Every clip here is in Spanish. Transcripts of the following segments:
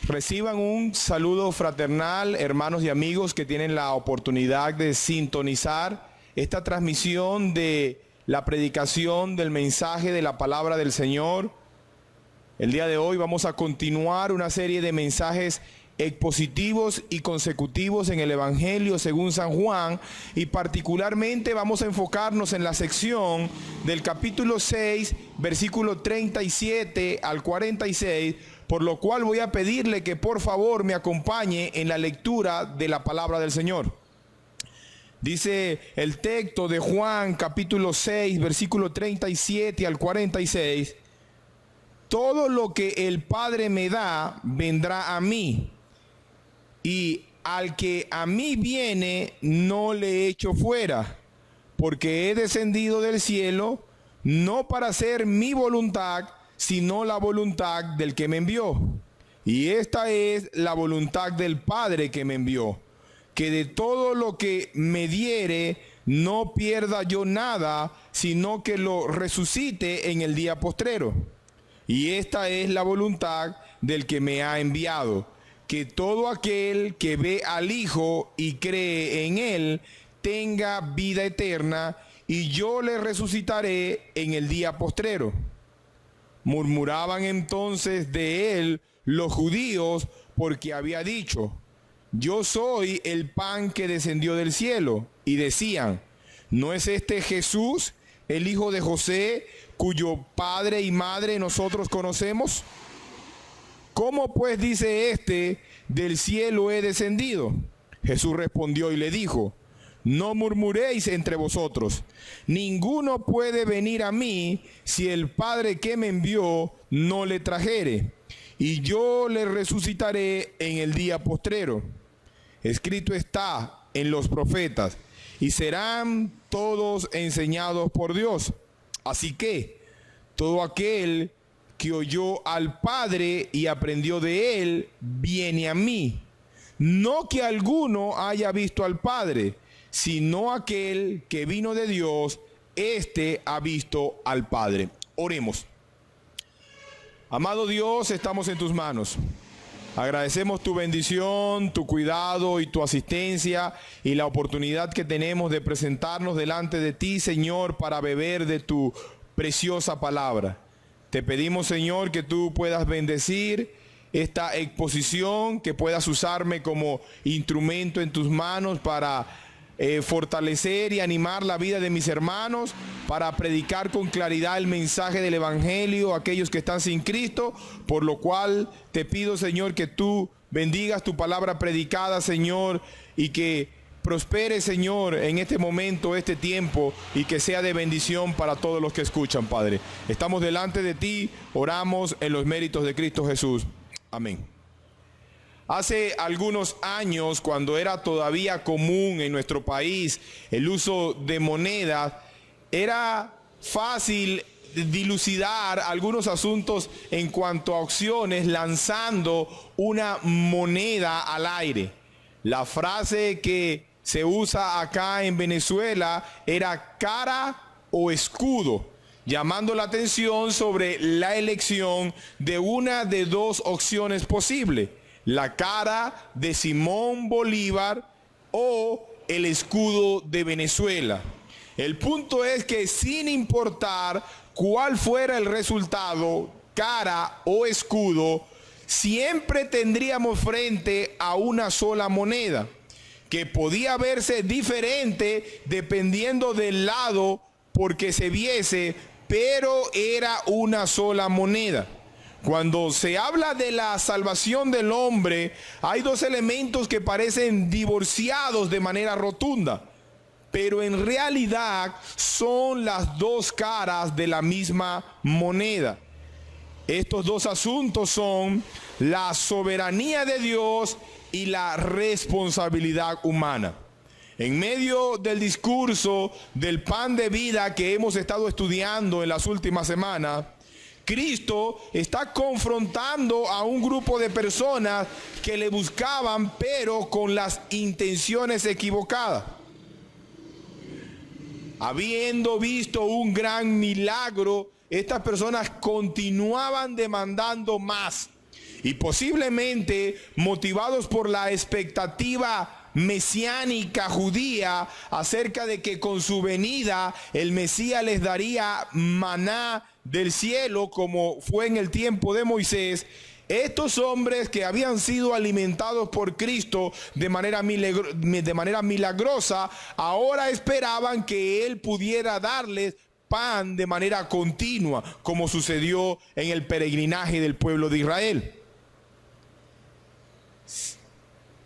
Reciban un saludo fraternal, hermanos y amigos que tienen la oportunidad de sintonizar esta transmisión de la predicación del mensaje de la palabra del Señor. El día de hoy vamos a continuar una serie de mensajes expositivos y consecutivos en el Evangelio según San Juan, y particularmente vamos a enfocarnos en la sección del capítulo 6, versículo 37 al 46, por lo cual voy a pedirle que por favor me acompañe en la lectura de la palabra del Señor. Dice el texto de Juan capítulo 6, versículo 37 al 46: todo lo que el Padre me da vendrá a mí, y al que a mí viene no le echo fuera, porque he descendido del cielo no para hacer mi voluntad, sino la voluntad del que me envió. Y esta es la voluntad del Padre que me envió, que de todo lo que me diere no pierda yo nada, sino que lo resucite en el día postrero. Y esta es la voluntad del que me ha enviado, que todo aquel que ve al Hijo y cree en Él tenga vida eterna, y yo le resucitaré en el día postrero. Murmuraban entonces de él los judíos, porque había dicho: yo soy el pan que descendió del cielo. Y decían: ¿no es este Jesús, el hijo de José, cuyo padre y madre nosotros conocemos? ¿Cómo pues dice este, del cielo he descendido? Jesús respondió y le dijo: no murmuréis entre vosotros. Ninguno puede venir a mí si el Padre que me envió no le trajere, y yo le resucitaré en el día postrero. Escrito está en los profetas: y serán todos enseñados por Dios. Así que todo aquel que oyó al Padre y aprendió de él, viene a mí. No que alguno haya visto al Padre, sino aquel que vino de Dios, éste ha visto al Padre. Oremos. Amado Dios, estamos en tus manos. Agradecemos tu bendición, tu cuidado y tu asistencia, y la oportunidad que tenemos de presentarnos delante de ti, Señor, para beber de tu preciosa palabra. Te pedimos, Señor, que tú puedas bendecir esta exposición, que puedas usarme como instrumento en tus manos para fortalecer y animar la vida de mis hermanos, para predicar con claridad el mensaje del Evangelio a aquellos que están sin Cristo, por lo cual te pido, Señor, que tú bendigas tu palabra predicada, Señor, y que prospere, Señor, en este momento, este tiempo, y que sea de bendición para todos los que escuchan, Padre. Estamos delante de ti, oramos en los méritos de Cristo Jesús. Amén. Hace algunos años, cuando era todavía común en nuestro país el uso de monedas, era fácil dilucidar algunos asuntos en cuanto a opciones lanzando una moneda al aire. La frase que se usa acá en Venezuela era cara o escudo, llamando la atención sobre la elección de una de dos opciones posibles: la cara de Simón Bolívar o el escudo de Venezuela. El punto es que, sin importar cuál fuera el resultado, cara o escudo, siempre tendríamos frente a una sola moneda, que podía verse diferente dependiendo del lado porque se viese, pero era una sola moneda. Cuando se habla de la salvación del hombre, hay dos elementos que parecen divorciados de manera rotunda, pero en realidad son las dos caras de la misma moneda. Estos dos asuntos son la soberanía de Dios y la responsabilidad humana. En medio del discurso del pan de vida que hemos estado estudiando en las últimas semanas, Cristo está confrontando a un grupo de personas que le buscaban, pero con las intenciones equivocadas. Habiendo visto un gran milagro, estas personas continuaban demandando más. Y posiblemente motivados por la expectativa mesiánica judía acerca de que con su venida el Mesías les daría maná del cielo como fue en el tiempo de Moisés, estos hombres que habían sido alimentados por Cristo de manera milagrosa, ahora esperaban que Él pudiera darles pan de manera continua, como sucedió en el peregrinaje del pueblo de Israel.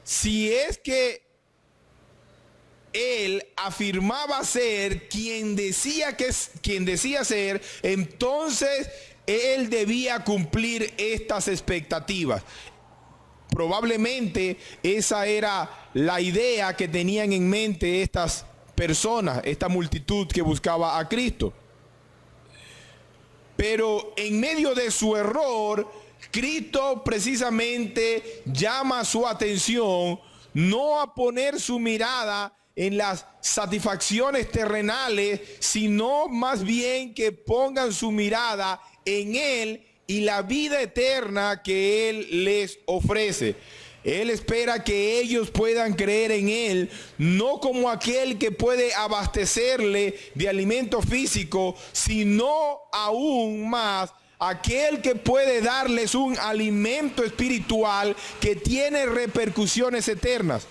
Si es que Él afirmaba ser quien decía ser, entonces Él debía cumplir estas expectativas. Probablemente esa era la idea que tenían en mente estas personas, esta multitud que buscaba a Cristo. Pero en medio de su error, Cristo precisamente llama su atención no a poner su mirada en las satisfacciones terrenales, sino más bien que pongan su mirada en Él y la vida eterna que Él les ofrece. Él espera que ellos puedan creer en Él, no como aquel que puede abastecerle de alimento físico, sino aún más aquel que puede darles un alimento espiritual que tiene repercusiones eternas.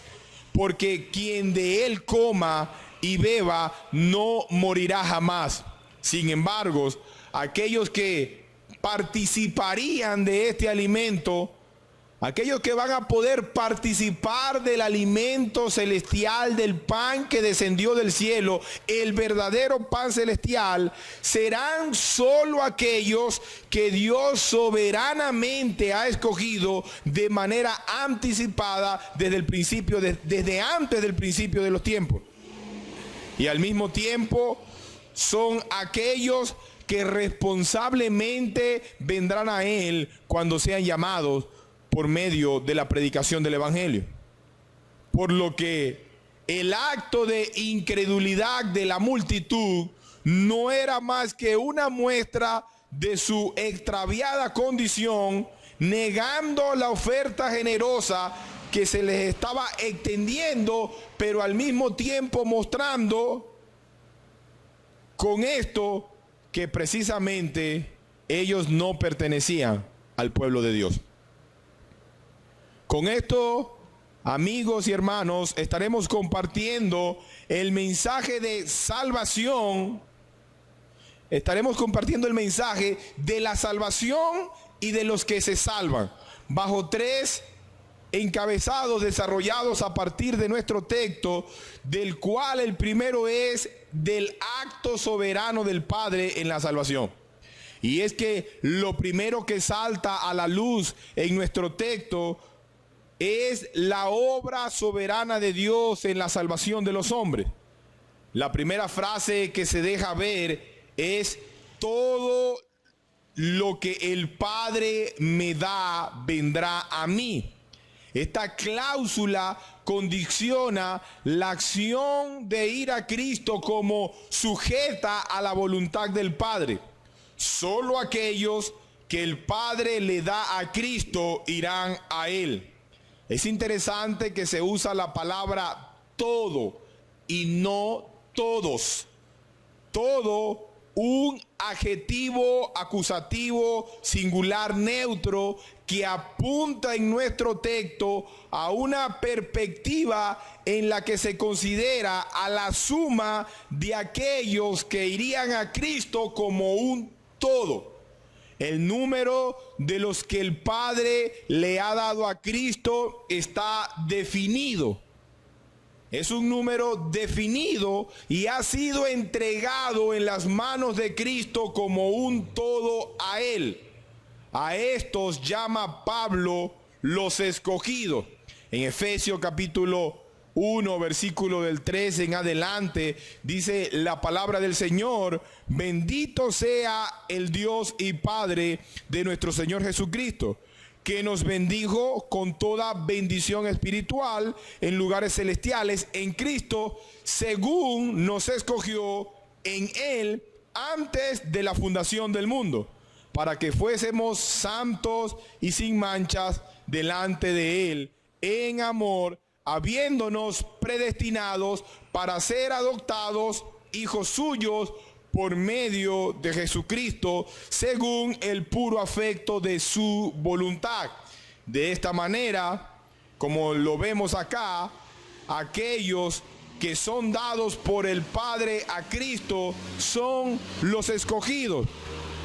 Porque quien de Él coma y beba no morirá jamás. Sin embargo, aquellos que participarían de este alimento, aquellos que van a poder participar del alimento celestial, del pan que descendió del cielo, el verdadero pan celestial, serán solo aquellos que Dios soberanamente ha escogido de manera anticipada desde antes del principio de los tiempos. Y al mismo tiempo son aquellos que responsablemente vendrán a Él cuando sean llamados por medio de la predicación del Evangelio. Por lo que el acto de incredulidad de la multitud no era más que una muestra de su extraviada condición, negando la oferta generosa que se les estaba extendiendo, pero al mismo tiempo mostrando con esto que precisamente ellos no pertenecían al pueblo de Dios. Con esto, amigos y hermanos, estaremos compartiendo el mensaje de salvación. Estaremos compartiendo el mensaje de la salvación y de los que se salvan, bajo tres encabezados desarrollados a partir de nuestro texto, del cual el primero es del acto soberano del Padre en la salvación. Y es que lo primero que salta a la luz en nuestro texto es la obra soberana de Dios en la salvación de los hombres. La primera frase que se deja ver es: todo lo que el Padre me da vendrá a mí. Esta cláusula condiciona la acción de ir a Cristo como sujeta a la voluntad del Padre. Solo aquellos que el Padre le da a Cristo irán a Él. Es interesante que se usa la palabra todo y no todos. Todo, un adjetivo acusativo singular neutro que apunta en nuestro texto a una perspectiva en la que se considera a la suma de aquellos que irían a Cristo como un todo. El número de los que el Padre le ha dado a Cristo está definido. Es un número definido y ha sido entregado en las manos de Cristo como un todo a Él. A estos llama Pablo los escogidos. En Efesios capítulo 1, versículo del 13 en adelante, dice la palabra del Señor: bendito sea el Dios y Padre de nuestro Señor Jesucristo, que nos bendijo con toda bendición espiritual en lugares celestiales en Cristo, según nos escogió en Él antes de la fundación del mundo, para que fuésemos santos y sin manchas delante de Él, en amor, habiéndonos predestinados para ser adoptados hijos suyos por medio de Jesucristo, según el puro afecto de su voluntad. De esta manera, como lo vemos acá, aquellos que son dados por el Padre a Cristo son los escogidos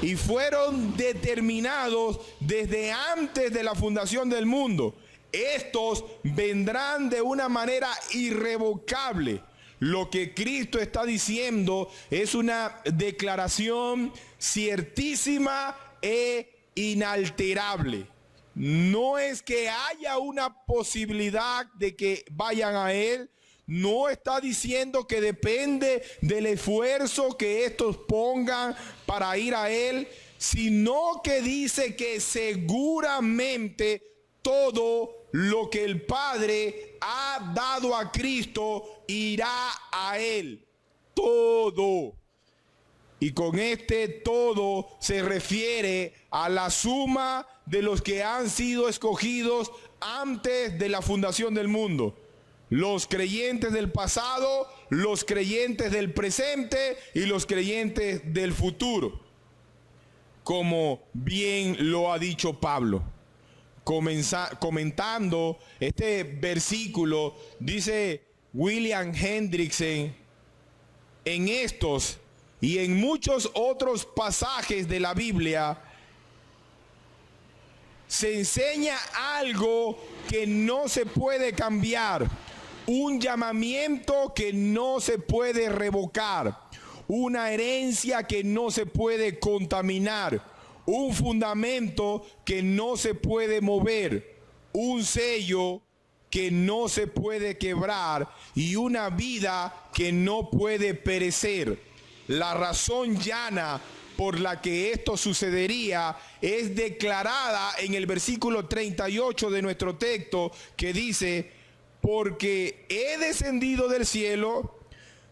y fueron determinados desde antes de la fundación del mundo. Estos vendrán de una manera irrevocable. Lo que Cristo está diciendo es una declaración ciertísima e inalterable. No es que haya una posibilidad de que vayan a Él. No está diciendo que depende del esfuerzo que estos pongan para ir a Él, sino que dice que seguramente todo lo que el Padre ha dado a Cristo irá a Él. Todo. Y con este todo se refiere a la suma de los que han sido escogidos antes de la fundación del mundo. Los creyentes del pasado, los creyentes del presente y los creyentes del futuro. Como bien lo ha dicho Pablo. Comentando este versículo, dice William Hendrickson: en estos y en muchos otros pasajes de la Biblia se enseña algo que no se puede cambiar, un llamamiento que no se puede revocar, una herencia que no se puede contaminar, un fundamento que no se puede mover, un sello que no se puede quebrar y una vida que no puede perecer. La razón llana por la que esto sucedería es declarada en el versículo 38 de nuestro texto, que dice: porque he descendido del cielo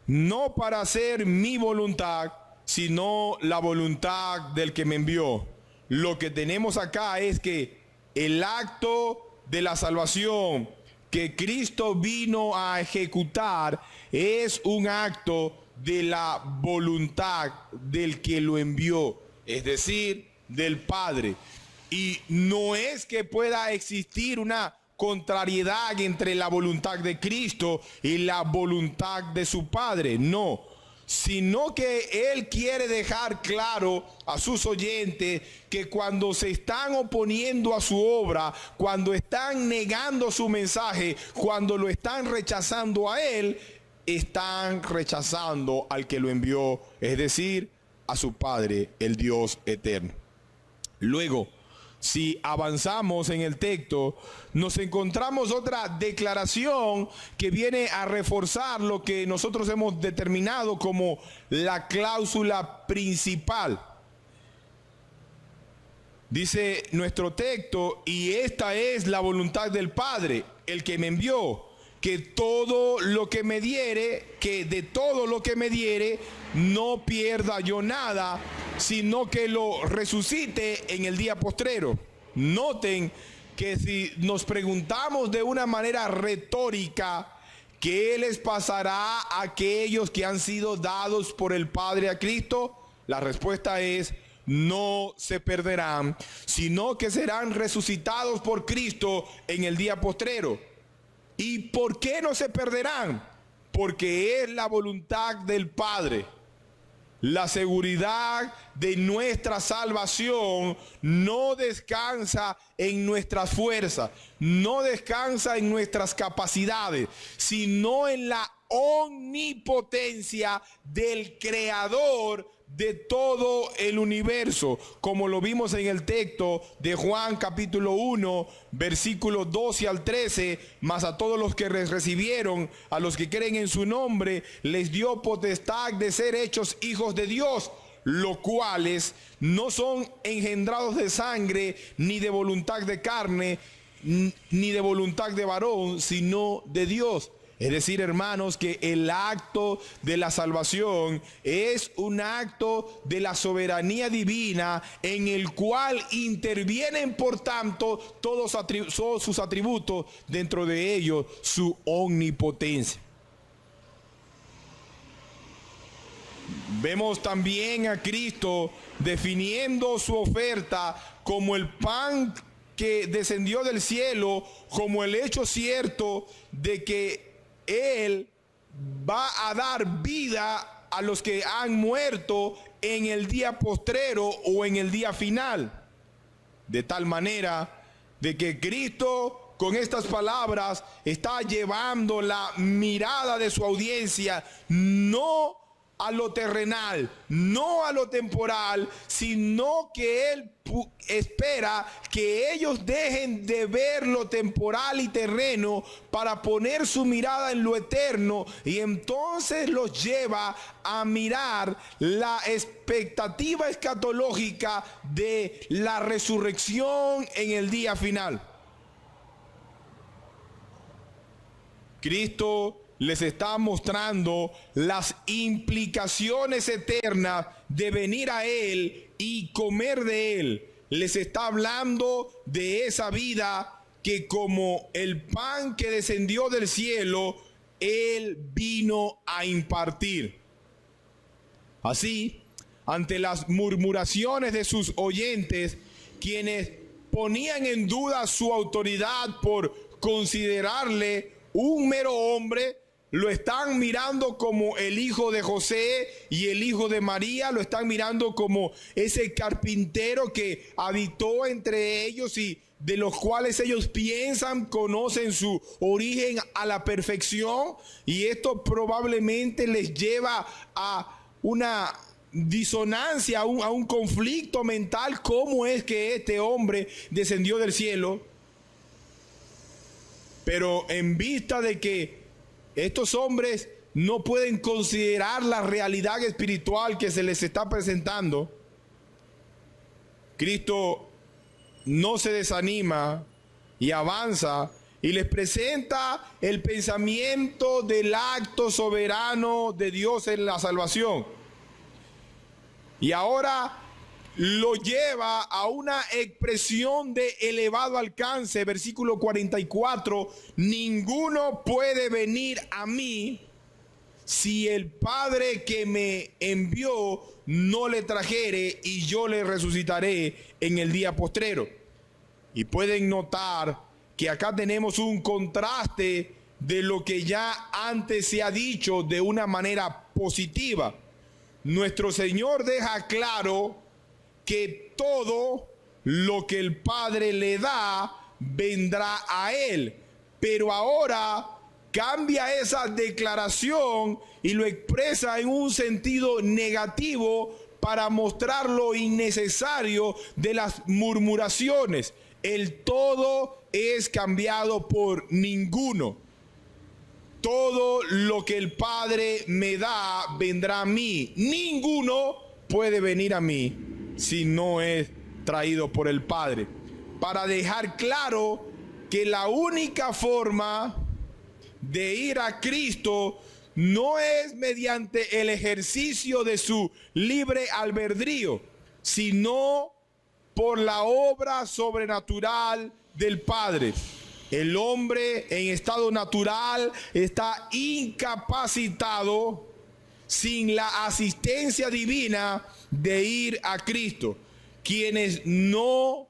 no para hacer mi voluntad, sino la voluntad del que me envió. Lo que tenemos acá es que el acto de la salvación que Cristo vino a ejecutar es un acto de la voluntad del que lo envió, es decir, del Padre. Y no es que pueda existir una contrariedad entre la voluntad de Cristo y la voluntad de su Padre, no, sino que Él quiere dejar claro a sus oyentes que cuando se están oponiendo a su obra, cuando están negando su mensaje, cuando lo están rechazando a Él, están rechazando al que lo envió, es decir, a su Padre, el Dios eterno. Luego, si avanzamos en el texto, nos encontramos otra declaración que viene a reforzar lo que nosotros hemos determinado como la cláusula principal. Dice nuestro texto: y esta es la voluntad del Padre, el que me envió, que todo lo que me diere, que de todo lo que me diere, no pierda yo nada, sino que lo resucite en el día postrero. Noten que si nos preguntamos de una manera retórica, ¿qué les pasará a aquellos que han sido dados por el Padre a Cristo? La respuesta es: no se perderán, sino que serán resucitados por Cristo en el día postrero. ¿Y por qué no se perderán? Porque es la voluntad del Padre. La seguridad de nuestra salvación no descansa en nuestras fuerzas, no descansa en nuestras capacidades, sino en la omnipotencia del Creador de todo el universo, como lo vimos en el texto de Juan capítulo 1, versículos 12 al 13, mas a todos los que recibieron, a los que creen en su nombre, les dio potestad de ser hechos hijos de Dios, los cuales no son engendrados de sangre, ni de voluntad de carne, ni de voluntad de varón, sino de Dios. Es decir, hermanos, que el acto de la salvación es un acto de la soberanía divina en el cual intervienen, por tanto, todos sus atributos, dentro de ellos su omnipotencia. Vemos también a Cristo definiendo su oferta como el pan que descendió del cielo, como el hecho cierto de que Él va a dar vida a los que han muerto en el día postrero o en el día final. De tal manera de que Cristo con estas palabras está llevando la mirada de su audiencia no a lo terrenal, no a lo temporal, sino que Él espera que ellos dejen de ver lo temporal y terreno para poner su mirada en lo eterno, y entonces los lleva a mirar la expectativa escatológica de la resurrección en el día final. Cristo les está mostrando las implicaciones eternas de venir a Él y comer de Él. Les está hablando de esa vida que, como el pan que descendió del cielo, Él vino a impartir. Así, ante las murmuraciones de sus oyentes, quienes ponían en duda su autoridad por considerarle un mero hombre, lo están mirando como el hijo de José y el hijo de María, lo están mirando como ese carpintero que habitó entre ellos y de los cuales ellos piensan, conocen su origen a la perfección, y esto probablemente les lleva a una disonancia, a un conflicto mental. ¿Cómo es que este hombre descendió del cielo? Pero en vista de que estos hombres no pueden considerar la realidad espiritual que se les está presentando, Cristo no se desanima y avanza y les presenta el pensamiento del acto soberano de Dios en la salvación. Y ahora lo lleva a una expresión de elevado alcance. Versículo 44: ninguno puede venir a mí si el Padre que me envió no le trajere, y yo le resucitaré en el día postrero. Y pueden notar que acá tenemos un contraste de lo que ya antes se ha dicho de una manera positiva. Nuestro Señor deja claro que todo lo que el Padre le da vendrá a Él. Pero ahora cambia esa declaración y lo expresa en un sentido negativo para mostrar lo innecesario de las murmuraciones. El todo es cambiado por ninguno. Todo lo que el Padre me da vendrá a mí. Ninguno puede venir a mí si no es traído por el Padre, para dejar claro que la única forma de ir a Cristo no es mediante el ejercicio de su libre albedrío, sino por la obra sobrenatural del Padre. El hombre en estado natural está incapacitado sin la asistencia divina de ir a Cristo. Quienes no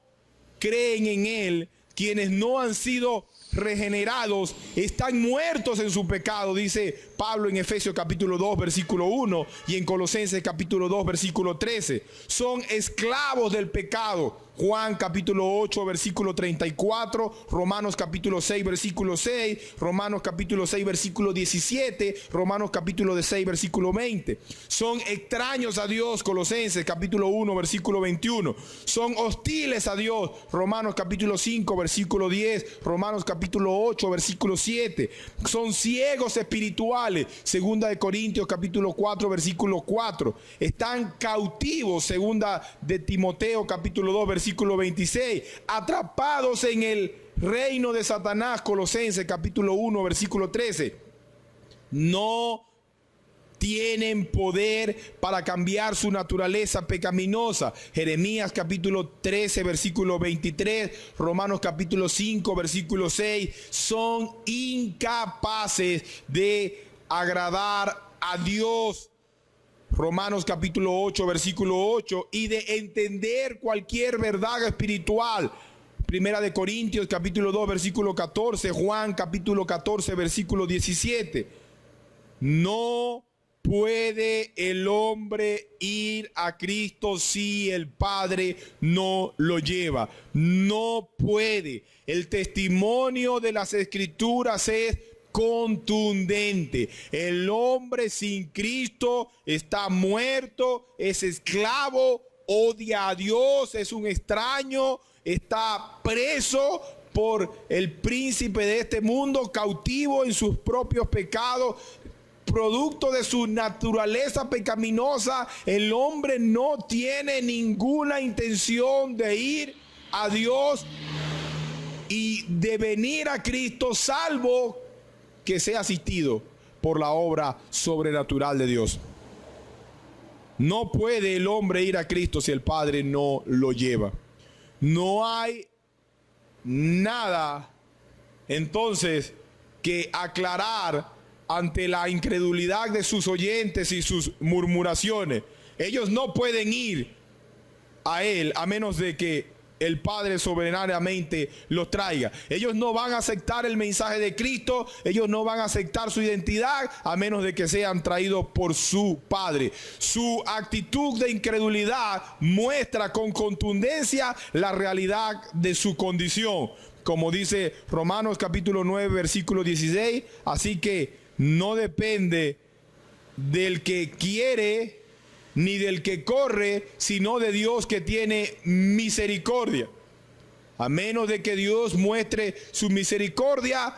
creen en Él, quienes no han sido regenerados, están muertos en su pecado, dice Pablo en Efesios capítulo 2 versículo 1 y en Colosenses capítulo 2 versículo 13. Son esclavos del pecado. Juan capítulo 8 versículo 34, Romanos capítulo 6 versículo 6, Romanos capítulo 6 versículo 17, Romanos capítulo 6 versículo 20. Son extraños a Dios, Colosenses capítulo 1 versículo 21. Son hostiles a Dios, Romanos capítulo 5 versículo 10, Romanos capítulo 8 versículo 7. Son ciegos espirituales, segunda de Corintios capítulo 4 versículo 4. Están cautivos, segunda de Timoteo capítulo 2 versículo 26, atrapados en el reino de Satanás, Colosenses capítulo 1 versículo 13. no tienen poder para cambiar su naturaleza pecaminosa. Jeremías capítulo 13, versículo 23, Romanos capítulo 5, versículo 6, son incapaces de agradar a Dios. Romanos capítulo 8, versículo 8, y de entender cualquier verdad espiritual. Primera de Corintios capítulo 2, versículo 14, Juan capítulo 14, versículo 17. No puede el hombre ir a Cristo si el Padre no lo lleva. No puede. El testimonio de las Escrituras es contundente. El hombre sin Cristo está muerto, es esclavo, odia a Dios, es un extraño, está preso por el príncipe de este mundo, cautivo en sus propios pecados. Producto de su naturaleza pecaminosa, el hombre no tiene ninguna intención de ir a Dios y de venir a Cristo, salvo que sea asistido por la obra sobrenatural de Dios. No puede el hombre ir a Cristo si el Padre no lo lleva. No hay nada entonces que aclarar ante la incredulidad de sus oyentes y sus murmuraciones. Ellos no pueden ir a Él a menos de que el Padre soberanamente los traiga. Ellos no van a aceptar el mensaje de Cristo, ellos no van a aceptar su identidad a menos de que sean traídos por su Padre. Su actitud de incredulidad muestra con contundencia la realidad de su condición. Como dice Romanos capítulo 9, versículo 16, así que no depende del que quiere ni del que corre, sino de Dios que tiene misericordia. A menos de que Dios muestre su misericordia,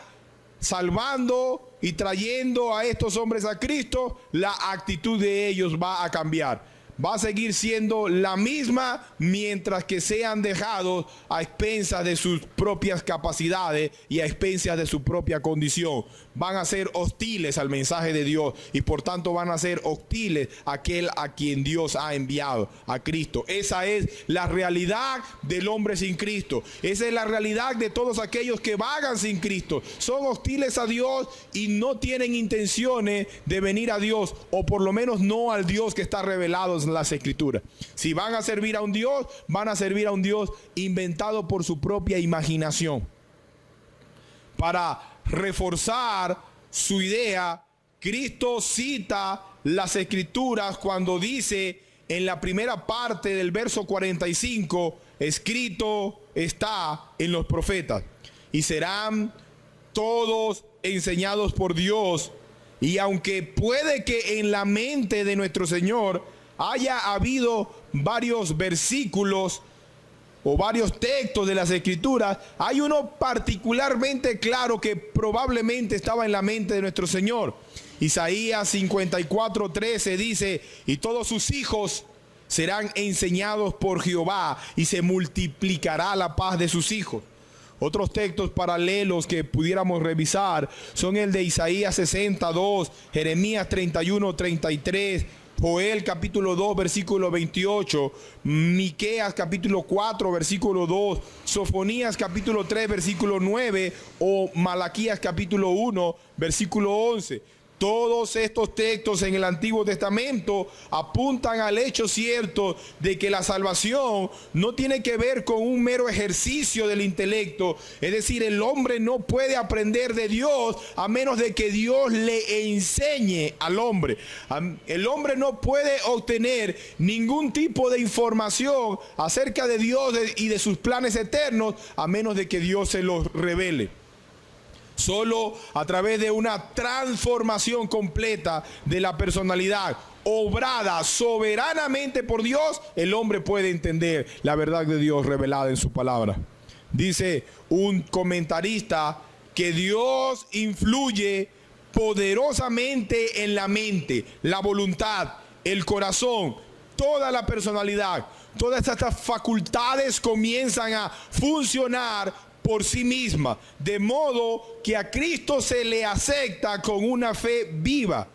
salvando y trayendo a estos hombres a Cristo, la actitud de ellos va a cambiar. Va a seguir siendo la misma mientras que sean dejados a expensas de sus propias capacidades y a expensas de su propia condición. Van a ser hostiles al mensaje de Dios y por tanto van a ser hostiles a aquel a quien Dios ha enviado, a Cristo. Esa es la realidad del hombre sin Cristo. Esa es la realidad de todos aquellos que vagan sin Cristo. Son hostiles a Dios y no tienen intenciones de venir a Dios, o por lo menos no al Dios que está revelado en las Escrituras. Si van a servir a un Dios, van a servir a un Dios inventado por su propia imaginación. Para reforzar su idea, Cristo cita las Escrituras cuando dice en la primera parte del verso 45, escrito está en los profetas, y serán todos enseñados por Dios. Y aunque puede que en la mente de nuestro Señor haya habido varios versículos o varios textos de las Escrituras, hay uno particularmente claro que probablemente estaba en la mente de nuestro Señor. Isaías 54:13 dice: y todos sus hijos serán enseñados por Jehová, y se multiplicará la paz de sus hijos. Otros textos paralelos que pudiéramos revisar son el de Isaías 62, Jeremías 31:33, Joel capítulo 2 versículo 28, Miqueas capítulo 4 versículo 2, Sofonías capítulo 3 versículo 9 o Malaquías capítulo 1 versículo 11. Todos estos textos en el Antiguo Testamento apuntan al hecho cierto de que la salvación no tiene que ver con un mero ejercicio del intelecto. Es decir, el hombre no puede aprender de Dios a menos de que Dios le enseñe al hombre. El hombre no puede obtener ningún tipo de información acerca de Dios y de sus planes eternos a menos de que Dios se los revele. Solo a través de una transformación completa de la personalidad, obrada soberanamente por Dios, el hombre puede entender la verdad de Dios revelada en su palabra. Dice un comentarista que Dios influye poderosamente en la mente, la voluntad, el corazón, toda la personalidad. Todas estas facultades comienzan a funcionar por sí misma, de modo que a Cristo se le acepta con una fe viva,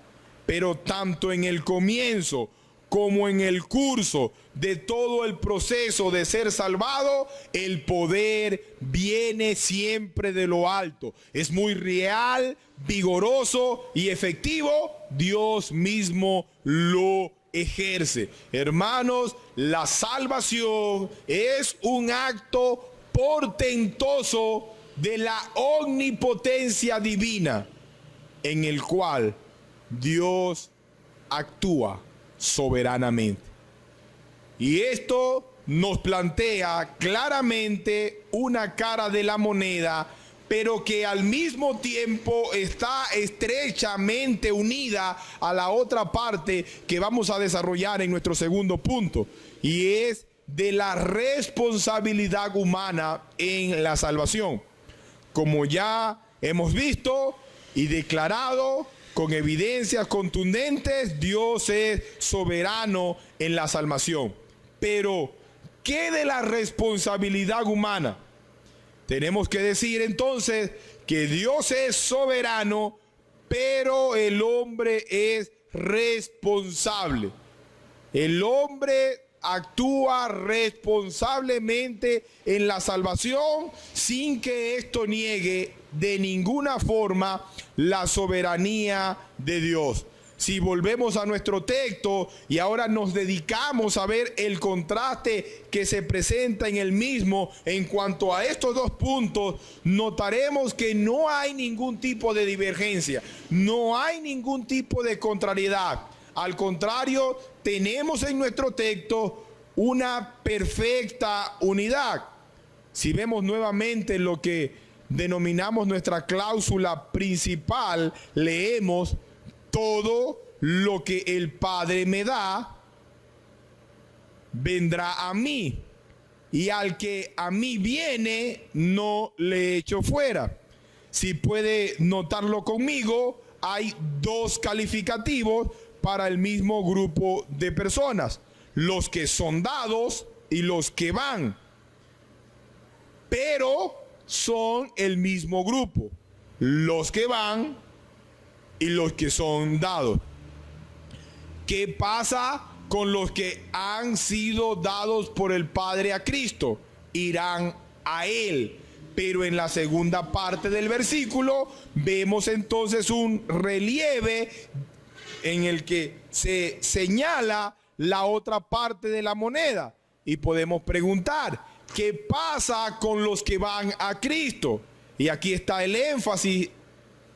pero tanto en el comienzo como en el curso de todo el proceso de ser salvado, el poder viene siempre de lo alto. Es muy real, vigoroso y efectivo. Dios mismo lo ejerce. Hermanos, la salvación es un acto portentoso de la omnipotencia divina, en el cual Dios actúa soberanamente. Y esto nos plantea claramente una cara de la moneda, pero que al mismo tiempo está estrechamente unida a la otra parte que vamos a desarrollar en nuestro segundo punto, y es de la responsabilidad humana en la salvación. Como ya hemos visto y declarado con evidencias contundentes, Dios es soberano en la salvación. Pero, ¿qué de la responsabilidad humana? Tenemos que decir entonces que Dios es soberano, pero el hombre es responsable. El hombre actúa responsablemente en la salvación sin que esto niegue de ninguna forma la soberanía de Dios. Si volvemos a nuestro texto y ahora nos dedicamos a ver el contraste que se presenta en el mismo en cuanto a estos dos puntos, notaremos que no hay ningún tipo de divergencia, no hay ningún tipo de contrariedad. Al contrario, tenemos en nuestro texto una perfecta unidad. Si vemos nuevamente lo que denominamos nuestra cláusula principal, leemos: todo lo que el Padre me da, vendrá a mí, y al que a mí viene, no le echo fuera. Si puede notarlo conmigo, hay dos calificativos para el mismo grupo de personas: los que son dados y los que van. Pero son el mismo grupo, los que van y los que son dados. ¿Qué pasa con los que han sido dados por el Padre a Cristo? Irán a Él. Pero en la segunda parte del versículo vemos entonces un relieve en el que se señala la otra parte de la moneda. Y podemos preguntar, ¿qué pasa con los que van a Cristo? Y aquí está el énfasis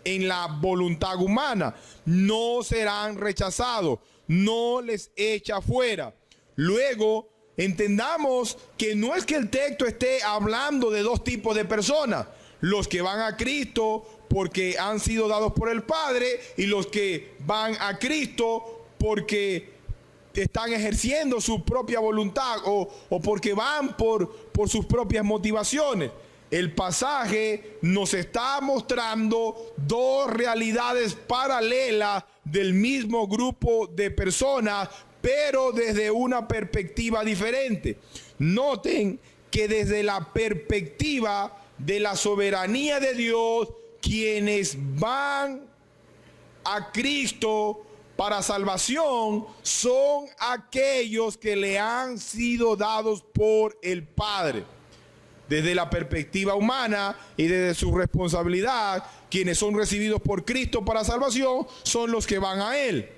en la voluntad humana: no serán rechazados, no les echa fuera. Luego, entendamos que no es que el texto esté hablando de dos tipos de personas: los que van a Cristo porque han sido dados por el Padre, y los que van a Cristo porque están ejerciendo su propia voluntad o porque van por sus propias motivaciones. El pasaje nos está mostrando dos realidades paralelas del mismo grupo de personas, pero desde una perspectiva diferente. Noten que desde la perspectiva de la soberanía de Dios, quienes van a Cristo para salvación son aquellos que le han sido dados por el Padre. Desde la perspectiva humana y desde su responsabilidad, quienes son recibidos por Cristo para salvación son los que van a Él.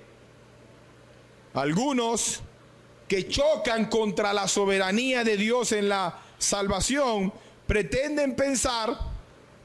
Algunos que chocan contra la soberanía de Dios en la salvación pretenden pensar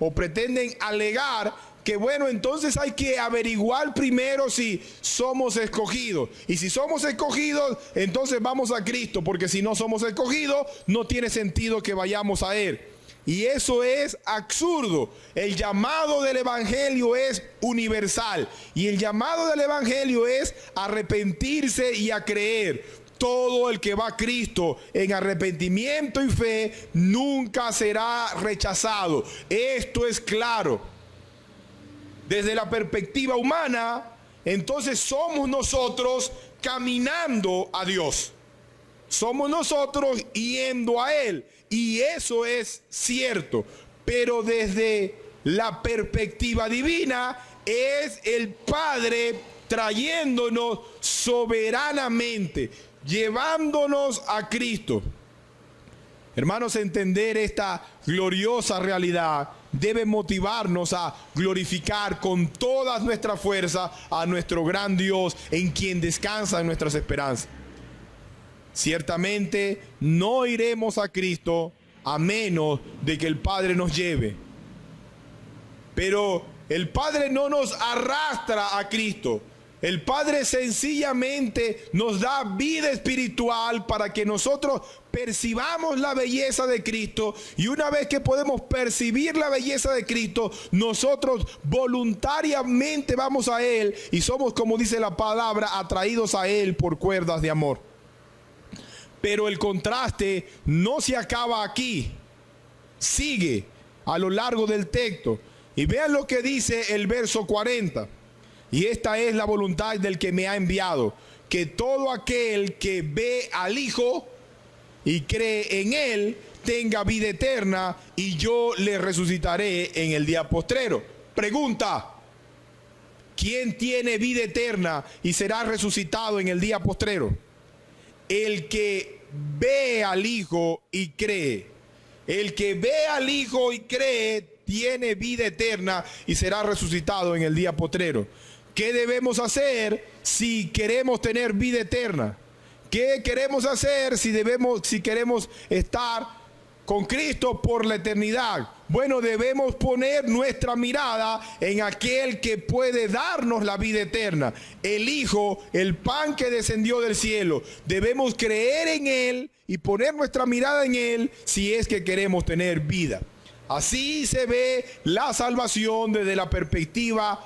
o pretenden alegar que bueno, entonces hay que averiguar primero si somos escogidos. Y si somos escogidos, entonces vamos a Cristo, porque si no somos escogidos, no tiene sentido que vayamos a Él. Y eso es absurdo. El llamado del Evangelio es universal. Y el llamado del Evangelio es arrepentirse y a creer. Todo el que va a Cristo en arrepentimiento y fe nunca será rechazado. Esto es claro. Desde la perspectiva humana, entonces somos nosotros caminando a Dios. Somos nosotros yendo a Él. Y eso es cierto. pero desde la perspectiva divina es el Padre trayéndonos soberanamente, llevándonos a Cristo. Hermanos, entender esta gloriosa realidad debe motivarnos a glorificar con todas nuestras fuerzas a nuestro gran Dios, en quien descansan nuestras esperanzas. Ciertamente no iremos a Cristo a menos de que el Padre nos lleve. Pero el Padre no nos arrastra a Cristo. El Padre sencillamente nos da vida espiritual para que nosotros percibamos la belleza de Cristo, y una vez que podemos percibir la belleza de Cristo, nosotros voluntariamente vamos a Él y somos, como dice la palabra, atraídos a Él por cuerdas de amor. Pero el contraste no se acaba aquí, sigue a lo largo del texto. Y vean lo que dice el verso 40. Y esta es la voluntad del que me ha enviado, que todo aquel que ve al Hijo y cree en Él tenga vida eterna, y yo le resucitaré en el día postrero. Pregunta: ¿quién tiene vida eterna y será resucitado en el día postrero? El que ve al Hijo y cree. El que ve al Hijo y cree tiene vida eterna y será resucitado en el día postrero. ¿Qué debemos hacer si queremos tener vida eterna? ¿Qué queremos hacer si queremos estar con Cristo por la eternidad? Bueno, debemos poner nuestra mirada en aquel que puede darnos la vida eterna, el Hijo, el pan que descendió del cielo. Debemos creer en Él y poner nuestra mirada en Él si es que queremos tener vida. Así se ve la salvación desde la perspectiva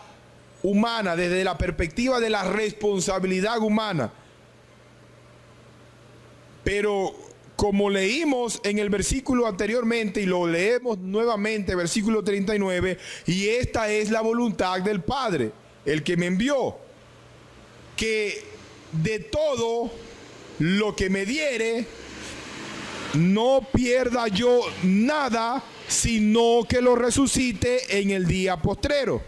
humana, desde la perspectiva de la responsabilidad humana. Pero como leímos en el versículo anteriormente y lo leemos nuevamente, versículo 39, y esta es la voluntad del Padre, el que me envió, que de todo lo que me diere, no pierda yo nada, sino que lo resucite en el día postrero.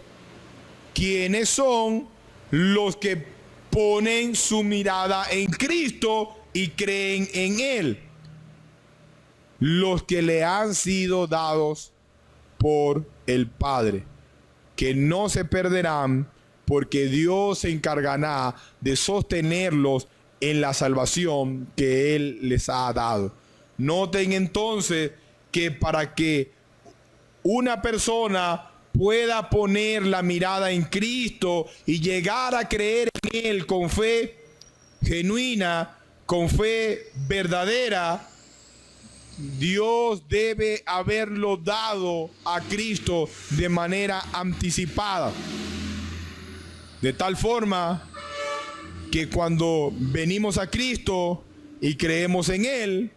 ¿Quiénes son los que ponen su mirada en Cristo y creen en Él? Los que le han sido dados por el Padre, que no se perderán, porque Dios se encargará de sostenerlos en la salvación que Él les ha dado. Noten entonces que para que una persona pueda poner la mirada en Cristo y llegar a creer en Él con fe genuina, con fe verdadera, Dios debe haberlo dado a Cristo de manera anticipada. De tal forma que cuando venimos a Cristo y creemos en Él,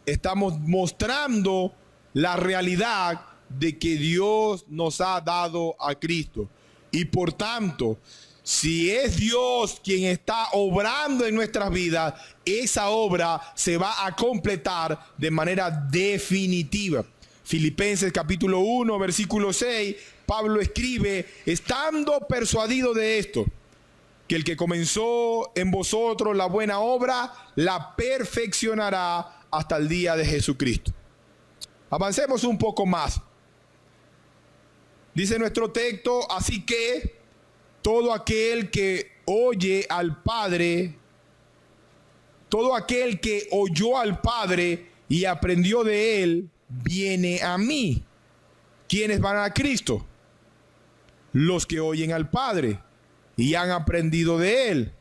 estamos mostrando la realidad de que Dios nos ha dado a Cristo. Y por tanto, si es Dios quien está obrando en nuestras vidas, esa obra se va a completar de manera definitiva. Filipenses capítulo 1, versículo 6, Pablo escribe: estando persuadido de esto, que el que comenzó en vosotros la buena obra, la perfeccionará hasta el día de Jesucristo. Avancemos un poco más. Dice nuestro texto: así que todo aquel que oye al Padre, todo aquel que oyó al Padre y aprendió de Él, viene a mí. ¿Quiénes van a Cristo? Los que oyen al Padre y han aprendido de Él.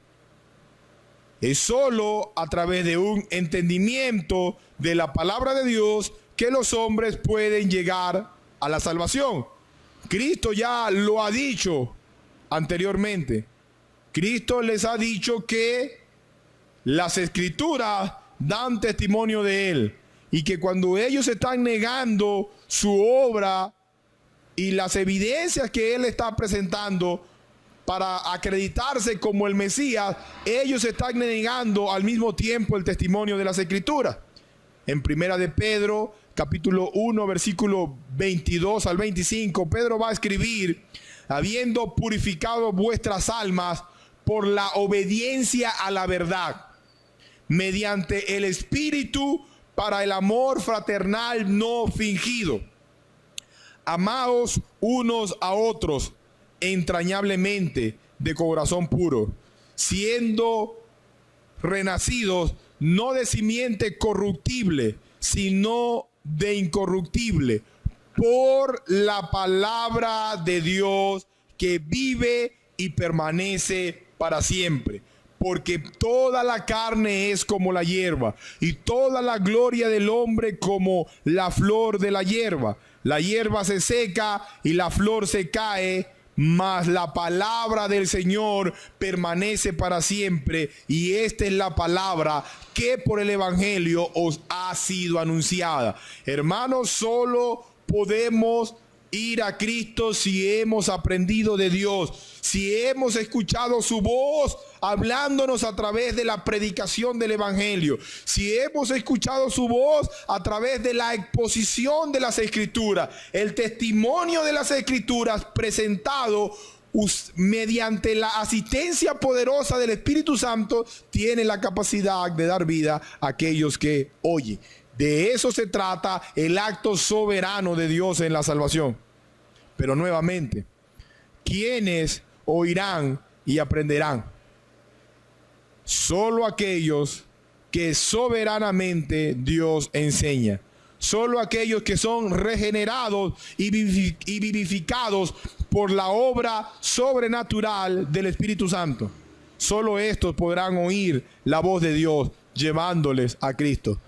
Es solo a través de un entendimiento de la palabra de Dios que los hombres pueden llegar a la salvación. Cristo ya lo ha dicho anteriormente. Cristo les ha dicho que las Escrituras dan testimonio de Él, y que cuando ellos están negando su obra y las evidencias que Él está presentando para acreditarse como el Mesías, ellos están negando al mismo tiempo el testimonio de las Escrituras. En Primera de Pedro, capítulo 1, versículo 22 al 25, Pedro va a escribir: habiendo purificado vuestras almas por la obediencia a la verdad, mediante el Espíritu, para el amor fraternal no fingido. Amaos unos a otros entrañablemente de corazón puro, siendo renacidos no de simiente corruptible, sino de incorruptible, por la palabra de Dios que vive y permanece para siempre. Porque toda la carne es como la hierba, y toda la gloria del hombre como la flor de la hierba. La hierba se seca y la flor se cae, mas la palabra del Señor permanece para siempre. Y esta es la palabra que por el Evangelio os ha sido anunciada. Hermanos, solo podemos ir a Cristo si hemos aprendido de Dios, si hemos escuchado su voz hablándonos a través de la predicación del Evangelio, si hemos escuchado su voz a través de la exposición de las Escrituras, el testimonio de las Escrituras presentado mediante la asistencia poderosa del Espíritu Santo, tiene la capacidad de dar vida a aquellos que oyen. De eso se trata el acto soberano de Dios en la salvación. Pero nuevamente, ¿quiénes oirán y aprenderán? Solo aquellos que soberanamente Dios enseña. Solo aquellos que son regenerados y vivificados por la obra sobrenatural del Espíritu Santo. Solo estos podrán oír la voz de Dios llevándoles a Cristo.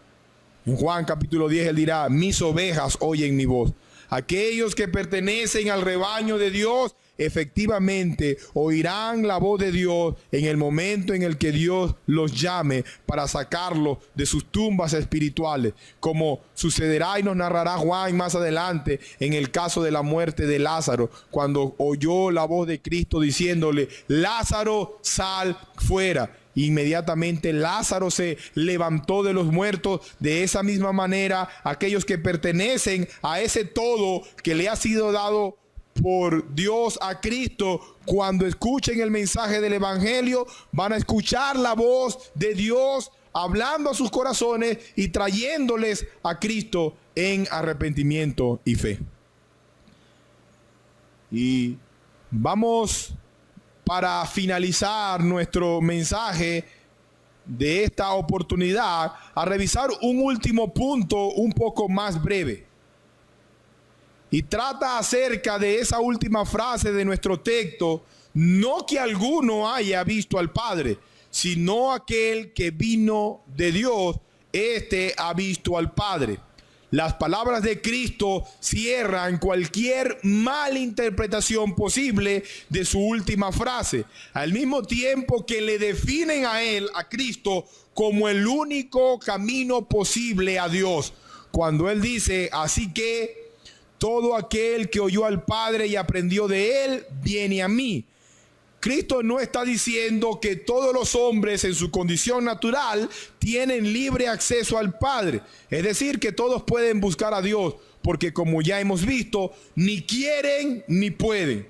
En Juan capítulo 10 él dirá: mis ovejas oyen mi voz. Aquellos que pertenecen al rebaño de Dios efectivamente oirán la voz de Dios en el momento en el que Dios los llame para sacarlos de sus tumbas espirituales, como sucederá y nos narrará Juan más adelante en el caso de la muerte de Lázaro, cuando oyó la voz de Cristo diciéndole: Lázaro, sal fuera. Inmediatamente Lázaro se levantó de los muertos. De esa misma manera, aquellos que pertenecen a ese todo que le ha sido dado por Dios a Cristo, cuando escuchen el mensaje del Evangelio, van a escuchar la voz de Dios hablando a sus corazones y trayéndoles a Cristo en arrepentimiento y fe. Y vamos, para finalizar nuestro mensaje de esta oportunidad, a revisar un último punto un poco más breve. Y trata acerca de esa última frase de nuestro texto: no que alguno haya visto al Padre, sino aquel que vino de Dios, este ha visto al Padre. Las palabras de Cristo cierran cualquier malinterpretación posible de su última frase, al mismo tiempo que le definen a él, a Cristo, como el único camino posible a Dios. Cuando él dice: así que todo aquel que oyó al Padre y aprendió de él, viene a mí. Cristo no está diciendo que todos los hombres en su condición natural tienen libre acceso al Padre. Es decir, que todos pueden buscar a Dios, porque como ya hemos visto, ni quieren ni pueden.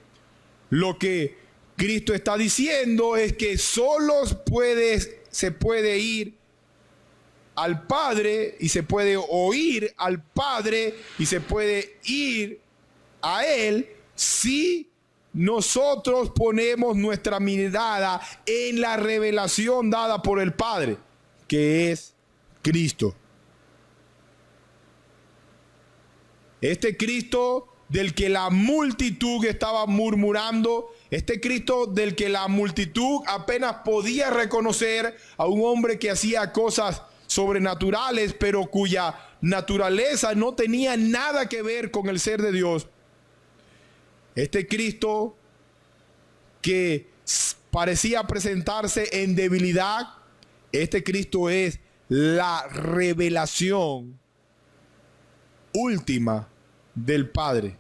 Lo que Cristo está diciendo es que solo se puede ir al Padre, y se puede oír al Padre, y se puede ir a Él si nosotros ponemos nuestra mirada en la revelación dada por el Padre, que es Cristo. Este Cristo del que la multitud estaba murmurando, este Cristo del que la multitud apenas podía reconocer a un hombre que hacía cosas sobrenaturales, pero cuya naturaleza no tenía nada que ver con el ser de Dios. Este Cristo que parecía presentarse en debilidad, este Cristo es la revelación última del Padre.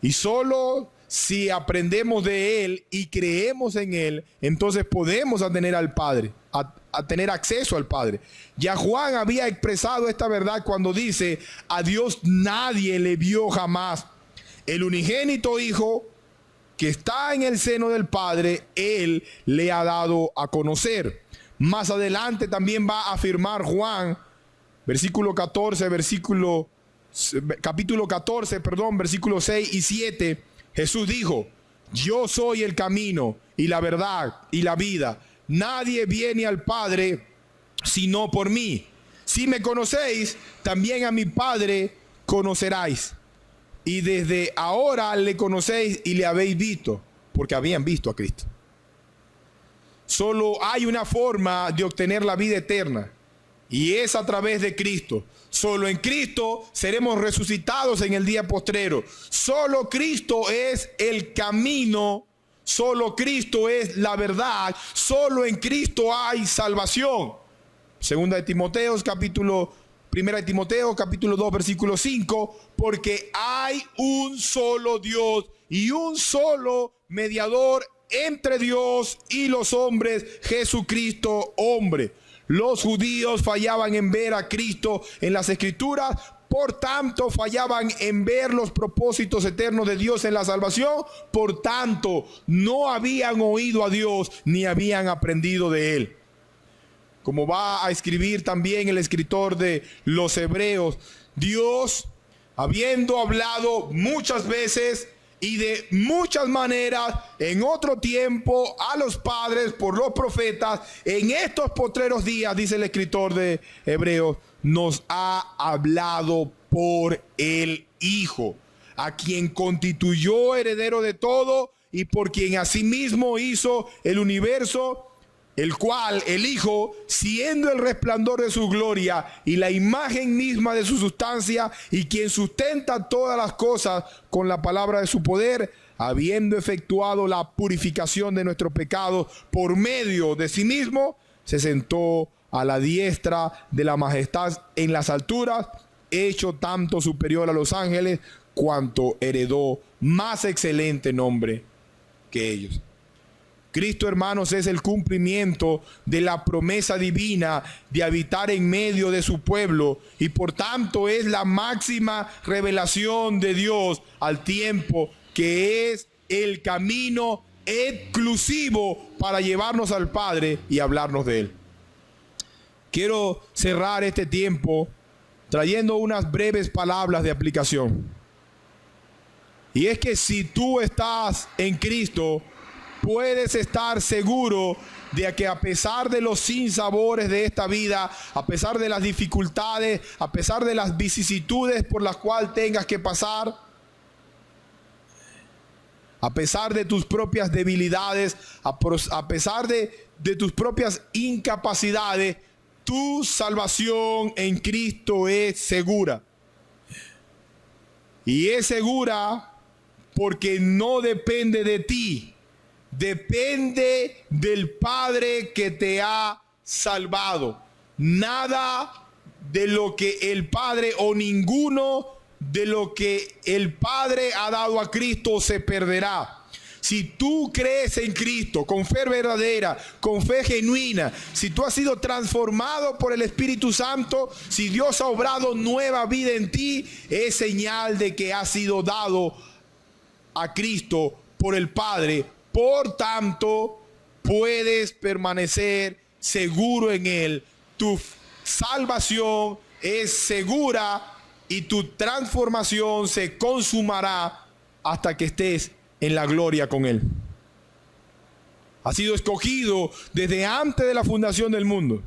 Y solo si aprendemos de Él y creemos en Él, entonces podemos tener al Padre, a tener acceso al Padre. Ya Juan había expresado esta verdad cuando dice: a Dios nadie le vio jamás. El unigénito Hijo que está en el seno del Padre, Él le ha dado a conocer. Más adelante también va a afirmar Juan, capítulo 14, versículos 6 y 7. Jesús dijo: yo soy el camino y la verdad y la vida. Nadie viene al Padre sino por mí. Si me conocéis, también a mi Padre conoceráis. Y desde ahora le conocéis y le habéis visto, porque habían visto a Cristo. Solo hay una forma de obtener la vida eterna, y es a través de Cristo. Solo en Cristo seremos resucitados en el día postrero. Solo Cristo es el camino. Solo Cristo es la verdad. Solo en Cristo hay salvación. Primera de Timoteo, capítulo 2, versículo 5. Porque hay un solo Dios y un solo mediador entre Dios y los hombres, Jesucristo, hombre. Los judíos fallaban en ver a Cristo en las Escrituras, por tanto fallaban en ver los propósitos eternos de Dios en la salvación, por tanto no habían oído a Dios ni habían aprendido de Él. Como va a escribir también el escritor de los Hebreos, Dios, habiendo hablado muchas veces y de muchas maneras en otro tiempo a los padres por los profetas, en estos postreros días, dice el escritor de Hebreos, nos ha hablado por el Hijo, a quien constituyó heredero de todo y por quien asimismo hizo el universo, el cual, el Hijo, siendo el resplandor de su gloria y la imagen misma de su sustancia, y quien sustenta todas las cosas con la palabra de su poder, habiendo efectuado la purificación de nuestros pecados por medio de sí mismo, se sentó a la diestra de la majestad en las alturas, hecho tanto superior a los ángeles, cuanto heredó más excelente nombre que ellos. Cristo, hermanos, es el cumplimiento de la promesa divina de habitar en medio de su pueblo, y por tanto es la máxima revelación de Dios al tiempo, que es el camino exclusivo para llevarnos al Padre y hablarnos de Él. Quiero cerrar este tiempo trayendo unas breves palabras de aplicación. Y es que si tú estás en Cristo, puedes estar seguro de que a pesar de los sinsabores de esta vida, a pesar de las dificultades, a pesar de las vicisitudes por las cuales tengas que pasar, a pesar de tus propias debilidades, a pesar de tus propias incapacidades, tu salvación en Cristo es segura. Y es segura porque no depende de ti. Depende del Padre que te ha salvado. Nada de lo que el Padre o ninguno de lo que el Padre ha dado a Cristo se perderá. Si tú crees en Cristo con fe verdadera, con fe genuina, si tú has sido transformado por el Espíritu Santo, si Dios ha obrado nueva vida en ti, es señal de que has sido dado a Cristo por el Padre. Por tanto, puedes permanecer seguro en Él. Tu salvación es segura y tu transformación se consumará hasta que estés en la gloria con Él. Has sido escogido desde antes de la fundación del mundo.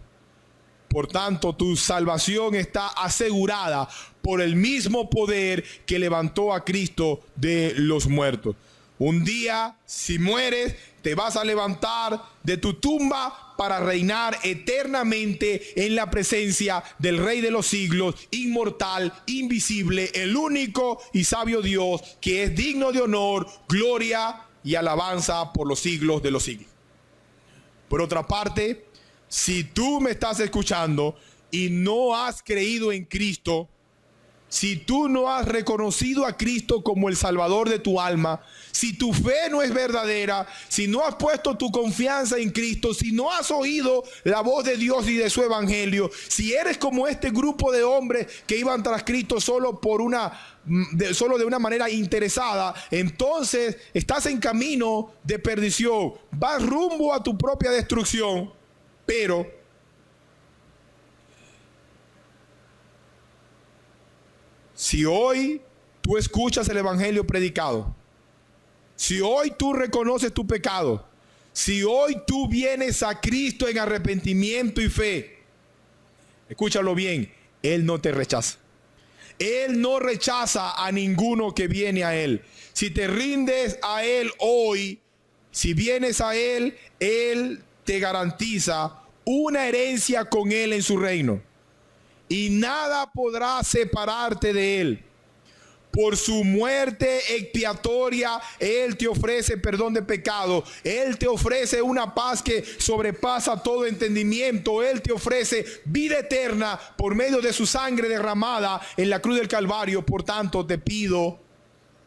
Por tanto, tu salvación está asegurada por el mismo poder que levantó a Cristo de los muertos. Un día, si mueres, te vas a levantar de tu tumba para reinar eternamente en la presencia del Rey de los siglos, inmortal, invisible, el único y sabio Dios, que es digno de honor, gloria y alabanza por los siglos de los siglos. Por otra parte, si tú me estás escuchando y no has creído en Cristo, Si tú no has reconocido a Cristo como el Salvador de tu alma, si tu fe no es verdadera, si no has puesto tu confianza en Cristo, si no has oído la voz de Dios y de su evangelio, si eres como este grupo de hombres que iban tras Cristo solo de una manera interesada, entonces estás en camino de perdición, vas rumbo a tu propia destrucción. Pero si hoy tú escuchas el evangelio predicado, si hoy tú reconoces tu pecado, si hoy tú vienes a Cristo en arrepentimiento y fe, escúchalo bien, Él no te rechaza. Él no rechaza a ninguno que viene a Él. Si te rindes a Él hoy, si vienes a Él, Él te garantiza una herencia con Él en su reino. Y nada podrá separarte de Él. Por su muerte expiatoria, Él te ofrece perdón de pecado. Él te ofrece una paz que sobrepasa todo entendimiento. Él te ofrece vida eterna por medio de su sangre derramada en la cruz del Calvario. Por tanto, te pido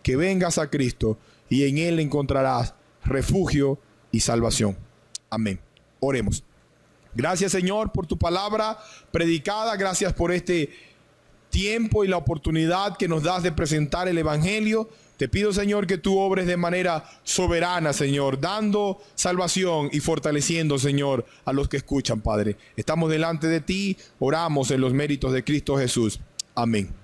que vengas a Cristo y en Él encontrarás refugio y salvación. Amén. Oremos. Gracias, Señor, por tu palabra predicada. Gracias por este tiempo y la oportunidad que nos das de presentar el evangelio. Te pido, Señor, que tú obres de manera soberana, Señor, dando salvación y fortaleciendo, Señor, a los que escuchan, Padre. Estamos delante de ti, oramos en los méritos de Cristo Jesús. Amén.